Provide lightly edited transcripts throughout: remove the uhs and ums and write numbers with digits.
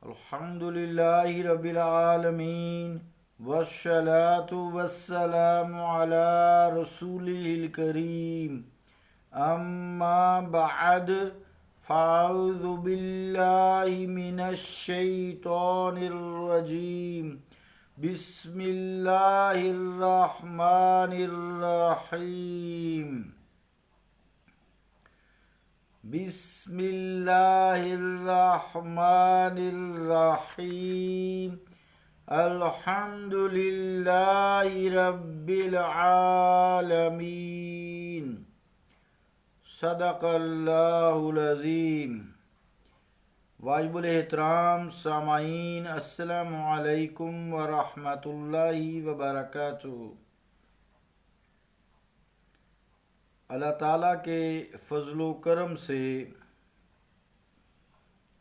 الحمد للہ رب العالمین والصلاة والسلام علی رسولہ الکریم اما بعد فاعوذ باللہ من الشیطان الرجیم بسم اللہ الرحمن الرحیم بسم اللہ الرحمن الرحیم الحمد للہ رب العالمین صدق اللہ العظیم۔ واجب الاحترام سامعین، السلام علیکم ورحمۃ اللہ وبرکاتہ۔ اللہ تعالیٰ کے فضل و کرم سے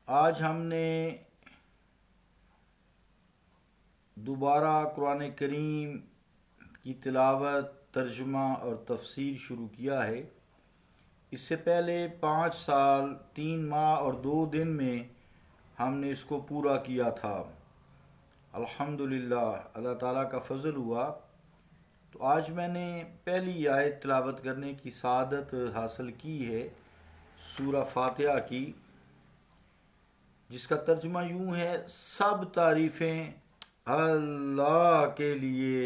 آج ہم نے دوبارہ قرآن کریم کی تلاوت، ترجمہ اور تفسیر شروع کیا ہے۔ اس سے پہلے 5 سال 3 ماہ اور 2 دن میں ہم نے اس کو پورا کیا تھا۔ الحمدللہ اللہ تعالیٰ کا فضل ہوا تو آج میں نے پہلی آیت تلاوت کرنے کی سعادت حاصل کی ہے، سورہ فاتحہ کی، جس کا ترجمہ یوں ہے: سب تعریفیں اللہ کے لیے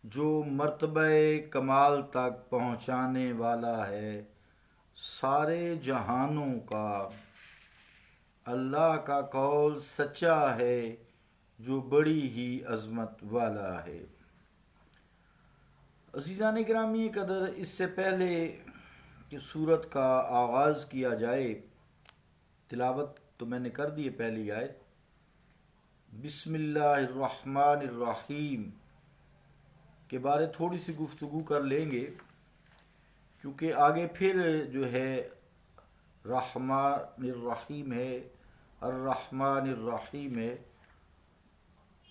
جو مرتبہ کمال تک پہنچانے والا ہے سارے جہانوں کا۔ اللہ کا قول سچا ہے جو بڑی ہی عظمت والا ہے۔ عزیزان گرامی قدر، اس سے پہلے کہ سورت کا آغاز کیا جائے، تلاوت تو میں نے کر دی ہے پہلی آیت۔ بسم اللہ الرحمن الرحیم کے بارے تھوڑی سی گفتگو کر لیں گے، کیونکہ آگے پھر جو ہے رحمان الرحیم ہے، الرحمن الرحیم ہے،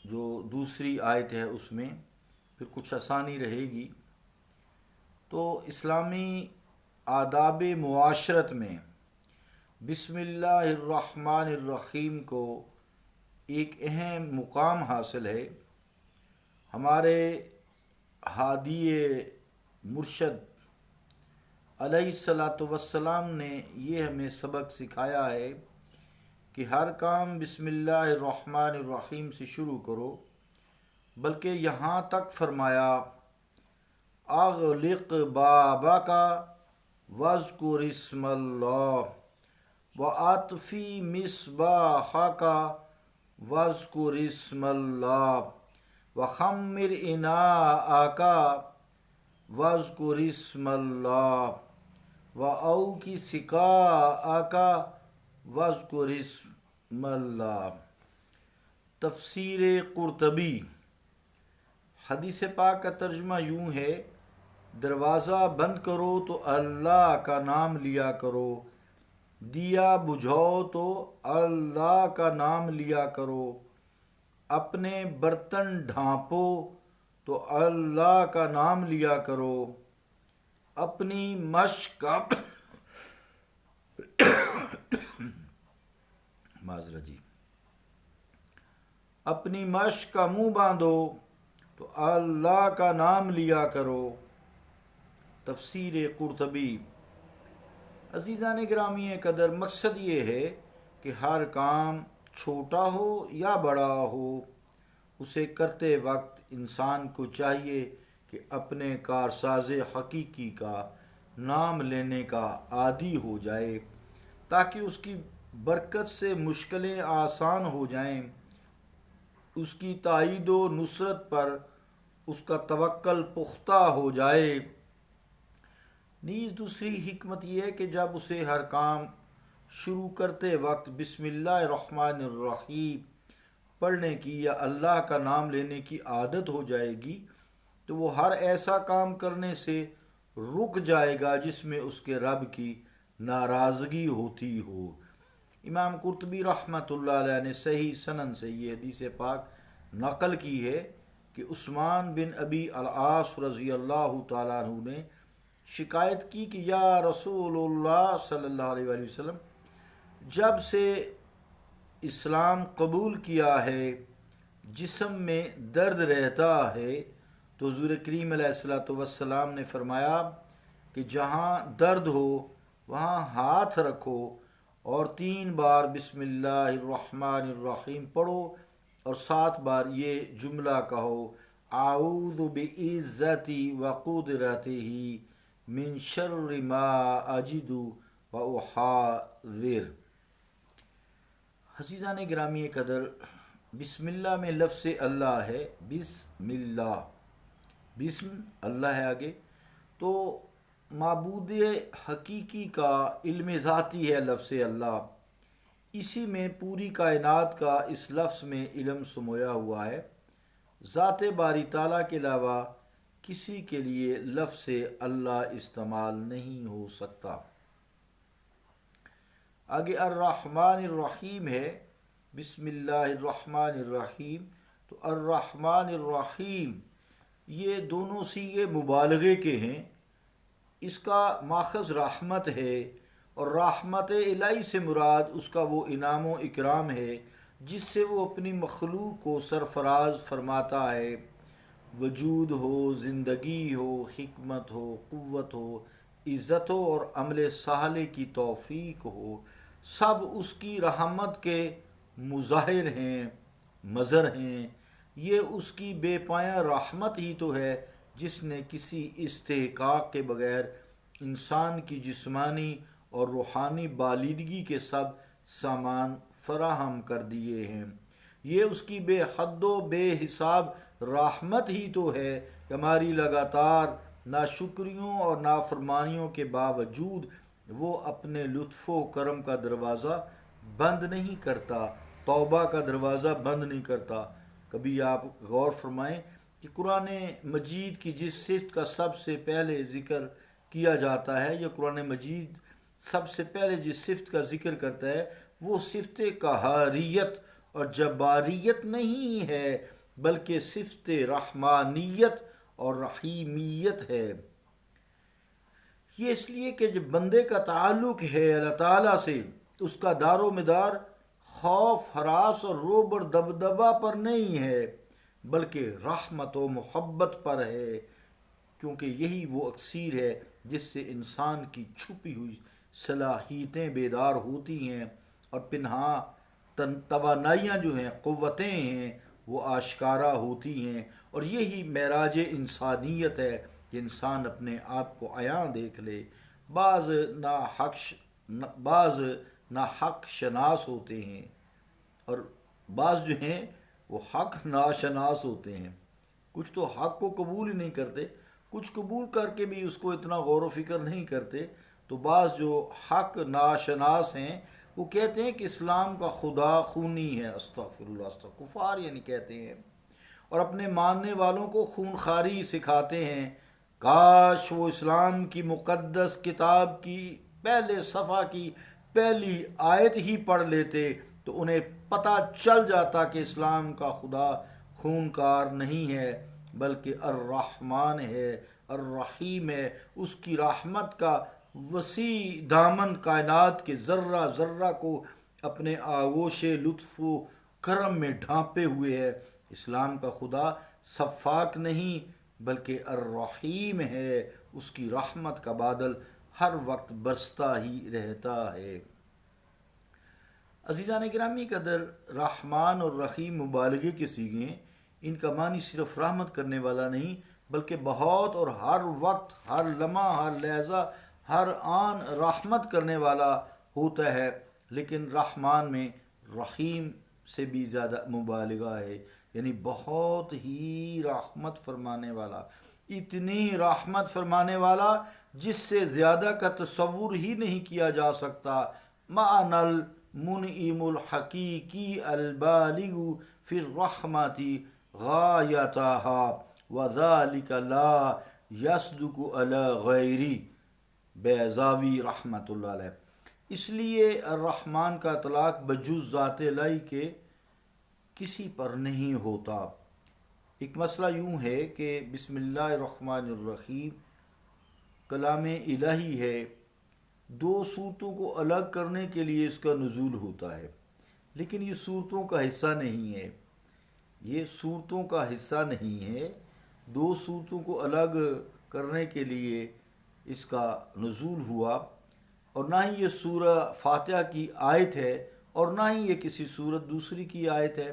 جو دوسری آیت ہے اس میں پھر کچھ آسانی رہے گی۔ تو اسلامی آداب معاشرت میں بسم اللہ الرحمن الرحیم کو ایک اہم مقام حاصل ہے۔ ہمارے ہادی مرشد علیہ الصلاۃ والسلام نے یہ ہمیں سبق سکھایا ہے کہ ہر کام بسم اللہ الرحمن الرحیم سے شروع کرو، بلکہ یہاں تک فرمایا اغلق بابک واذکر اسم اللہ واطفی مصباحک واذکر اسم اللہ وخمر اناءک واذکر اسم اللہ واوکی سقاءک واذکر اسم اللہ۔ تفسیر قرطبی۔ حدیث پاک کا ترجمہ یوں ہے: دروازہ بند کرو تو اللہ کا نام لیا کرو، دیا بجھاؤ تو اللہ کا نام لیا کرو، اپنے برتن ڈھانپو تو اللہ کا نام لیا کرو، اپنی مشق کا اپنی مشق کا منہ باندھو تو اللہ کا نام لیا کرو۔ تفسیر قرطبی۔ عزیزان گرامی قدر، مقصد یہ ہے کہ ہر کام چھوٹا ہو یا بڑا ہو، اسے کرتے وقت انسان کو چاہیے کہ اپنے کارساز حقیقی کا نام لینے کا عادی ہو جائے، تاکہ اس کی برکت سے مشکلیں آسان ہو جائیں، اس کی تائید و نصرت پر اس کا توکل پختہ ہو جائے۔ نیز دوسری حکمت یہ ہے کہ جب اسے ہر کام شروع کرتے وقت بسم اللہ الرحمن الرحیم پڑھنے کی یا اللہ کا نام لینے کی عادت ہو جائے گی تو وہ ہر ایسا کام کرنے سے رک جائے گا جس میں اس کے رب کی ناراضگی ہوتی ہو۔ امام قرطبی رحمۃ اللہ علیہ نے صحیح سند سے یہ حدیث پاک نقل کی ہے کہ عثمان بن ابی العاص رضی اللہ تعالیٰ عنہ نے شکایت کی کہ یا رسول اللہ صلی اللہ علیہ وسلم، جب سے اسلام قبول کیا ہے جسم میں درد رہتا ہے تو حضور کریم علیہ الصلوۃ والسلام نے فرمایا کہ جہاں درد ہو وہاں ہاتھ رکھو اور 3 بار بسم اللہ الرحمن الرحیم پڑھو اور 7 بار یہ جملہ کہو اعوذ بعزتی وقدرتہ من شر ما اجد واحاذر۔ عزیزان گرامی قدر، بسم اللہ میں لفظ اللہ ہے، بسم اللہ، بسم اللہ ہے آگے، تو معبود حقیقی کا علم ذاتی ہے لفظ اللہ، اسی میں پوری کائنات کا اس لفظ میں علم سمویا ہوا ہے۔ ذات باری تعالیٰ کے علاوہ کسی کے لیے لفظ اللہ استعمال نہیں ہو سکتا۔ آگے الرحمن الرحیم ہے، بسم اللہ الرحمن الرحیم، تو الرحمن الرحیم یہ دونوں صیغے مبالغے کے ہیں۔ اس کا ماخذ رحمت ہے، اور رحمت الہی سے مراد اس کا وہ انعام و اکرام ہے جس سے وہ اپنی مخلوق کو سرفراز فرماتا ہے۔ وجود ہو، زندگی ہو، حکمت ہو، قوت ہو، عزت ہو اور عمل صالح کی توفیق ہو، سب اس کی رحمت کے مظاہر ہیں، مظہر ہیں۔ یہ اس کی بے پایہ رحمت ہی تو ہے جس نے کسی استحقاق کے بغیر انسان کی جسمانی اور روحانی بالیدگی کے سب سامان فراہم کر دیے ہیں۔ یہ اس کی بے حد و بے حساب رحمت ہی تو ہے کہ ہماری لگاتار ناشکریوں اور نافرمانیوں کے باوجود وہ اپنے لطف و کرم کا دروازہ بند نہیں کرتا، توبہ کا دروازہ بند نہیں کرتا۔ کبھی آپ غور فرمائیں کہ قرآن مجید کی جس صفت کا سب سے پہلے ذکر کیا جاتا ہے، یا قرآن مجید سب سے پہلے جس صفت کا ذکر کرتا ہے وہ صفت قہاریت اور جباریت نہیں ہے، بلکہ صفت رحمانیت اور رحیمیت ہے۔ یہ اس لیے کہ جب بندے کا تعلق ہے اللہ تعالیٰ سے، اس کا دار و مدار خوف، ہراس اور رعب اور دبدبہ پر نہیں ہے بلکہ رحمت و محبت پر ہے، کیونکہ یہی وہ اکسیر ہے جس سے انسان کی چھپی ہوئی صلاحیتیں بیدار ہوتی ہیں اور پنہاں توانائیاں جو ہیں، قوتیں ہیں، وہ آشکارا ہوتی ہیں، اور یہی معراج انسانیت ہے کہ انسان اپنے آپ کو عیاں دیکھ لے۔ بعض ناحق شناس ہوتے ہیں اور بعض جو ہیں وہ حق ناشناس ہوتے ہیں۔ کچھ تو حق کو قبول ہی نہیں کرتے، کچھ قبول کر کے بھی اس کو اتنا غور و فکر نہیں کرتے، تو بعض جو حق ناشناس ہیں وہ کہتے ہیں کہ اسلام کا خدا خونی ہے، استغفر اللہ، استغفر کفار یعنی کہتے ہیں، اور اپنے ماننے والوں کو خونخواری سکھاتے ہیں۔ کاش وہ اسلام کی مقدس کتاب کی پہلے صفحہ کی پہلی آیت ہی پڑھ لیتے تو انہیں پتہ چل جاتا کہ اسلام کا خدا خونکار نہیں ہے بلکہ الرحمن ہے، الرحیم ہے۔ اس کی رحمت کا وسیع دامن کائنات کے ذرہ ذرہ کو اپنے آغوش لطف و کرم میں ڈھانپے ہوئے ہے۔ اسلام کا خدا صفاک نہیں بلکہ الرحیم ہے، اس کی رحمت کا بادل ہر وقت برستا ہی رہتا ہے۔ عزیزان گرامی قدر، رحمان اور رحیم مبالغے کے صیغے ہیں۔ ان کا معنی صرف رحمت کرنے والا نہیں بلکہ بہت اور ہر وقت، ہر لمحہ، ہر لحظہ، ہر آن رحمت کرنے والا ہوتا ہے، لیکن رحمان میں رحیم سے بھی زیادہ مبالغہ ہے، یعنی بہت ہی رحمت فرمانے والا، اتنی رحمت فرمانے والا جس سے زیادہ کا تصور ہی نہیں کیا جا سکتا۔ معنی المنعم الحقیقی البالغ فی الرحمت غایتها وذلک لا یصدق علی غیری، بیضاوی رحمۃ اللہ علیہ۔ اس لیے الرحمن کا اطلاق بجز ذات الہی کے کسی پر نہیں ہوتا۔ ایک مسئلہ یوں ہے کہ بسم اللہ الرحمن الرحیم کلام الہی ہے، 2 صورتوں کو الگ کرنے کے لیے اس کا نزول ہوتا ہے۔ لیکن یہ صورتوں کا حصہ نہیں ہے، یہ صورتوں کا حصہ نہیں ہے۔ دو صورتوں کو الگ کرنے کے لیے اس کا نزول ہوا، اور نہ ہی یہ سورہ فاتحہ کی آیت ہے، اور نہ ہی یہ کسی سورت دوسری کی آیت ہے۔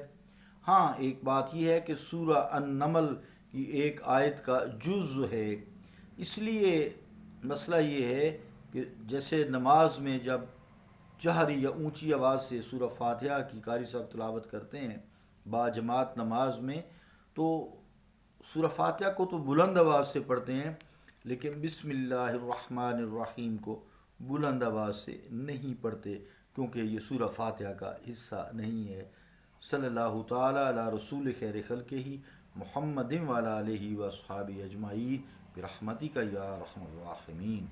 ہاں ایک بات یہ ہے کہ سورہ النمل کی ایک آیت کا جز ہے۔ اس لیے مسئلہ یہ ہے کہ جیسے نماز میں جب جہری یا اونچی آواز سے سورہ فاتحہ کی قاری صاحب تلاوت کرتے ہیں با جماعت نماز میں، تو سورہ فاتحہ کو تو بلند آواز سے پڑھتے ہیں، لیکن بسم اللہ الرحمن الرحیم کو بلند آواز سے نہیں پڑھتے، کیونکہ یہ سورہ فاتحہ کا حصہ نہیں ہے۔ صلی اللہ تعالی علی رسول خیر خلقہ محمد وعلی آلہ و اصحابہ اجمعین برحمتک یا ارحم الراحمین۔